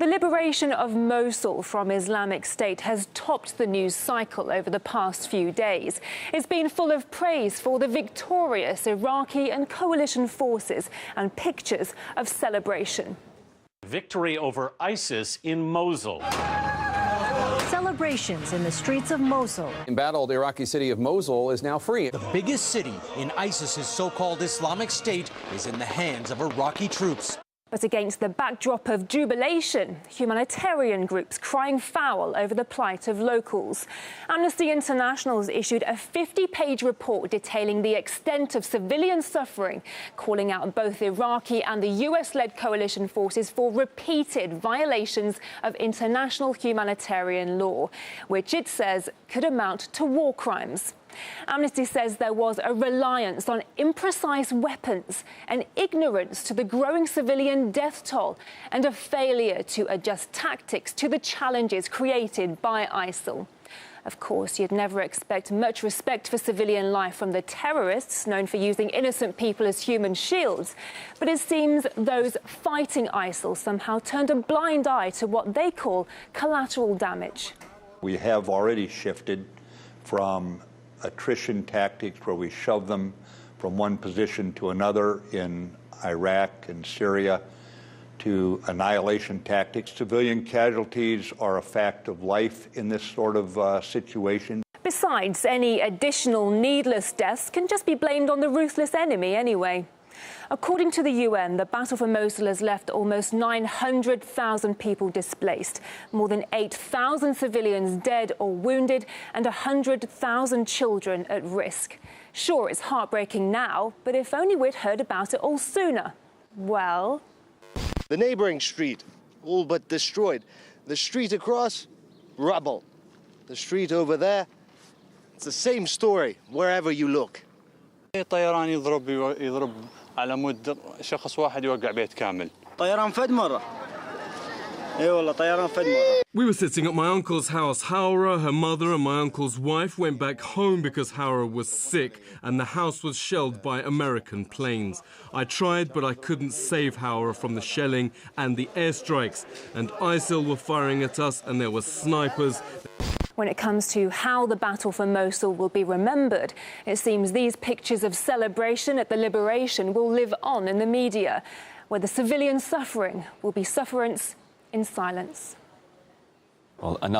The liberation of Mosul from Islamic State has topped the news cycle over the past few days. It's been full of praise for the victorious Iraqi and coalition forces and pictures of celebration. Victory over ISIS in Mosul. Celebrations in the streets of Mosul. Embattled Iraqi city of Mosul is now free. The biggest city in ISIS's so-called Islamic State is in the hands of Iraqi troops. But against the backdrop of jubilation, humanitarian groups crying foul over the plight of locals. Amnesty International has issued a 50-page report detailing the extent of civilian suffering, calling out both Iraqi and the US-led coalition forces for repeated violations of international humanitarian law, which it says could amount to war crimes. Amnesty says there was a reliance on imprecise weapons, an ignorance to the growing civilian death toll, and a failure to adjust tactics to the challenges created by ISIL. Of course, you'd never expect much respect for civilian life from the terrorists, known for using innocent people as human shields. But it seems those fighting ISIL somehow turned a blind eye to what they call collateral damage. We have already shifted from attrition tactics where we shove them from one position to another in Iraq and Syria to annihilation tactics. Civilian casualties are a fact of life in this sort of situation. Besides, any additional needless deaths can just be blamed on the ruthless enemy anyway. According to the UN, the battle for Mosul has left almost 900,000 people displaced, more than 8,000 civilians dead or wounded, and 100,000 children at risk. Sure, it's heartbreaking now, but if only we'd heard about it all sooner. Well, the neighboring street, all but destroyed. The street across, rubble. The street over there, it's the same story wherever you look. طيران يضرب على مود شخص واحد يوقع بيت كامل. طيران فد مرة. اي والله طيران فد مرة. We were sitting at my uncle's house. Haura, her mother and my uncle's wife went back home because Haura was sick and the house was shelled by American planes. I tried, but I couldn't save Haura from the shelling and the airstrikes. And ISIL were firing at us and there were snipers. When it comes to how the battle for Mosul will be remembered, it seems these pictures of celebration at the liberation will live on in the media, where the civilian suffering will be sufferance in silence. Well, another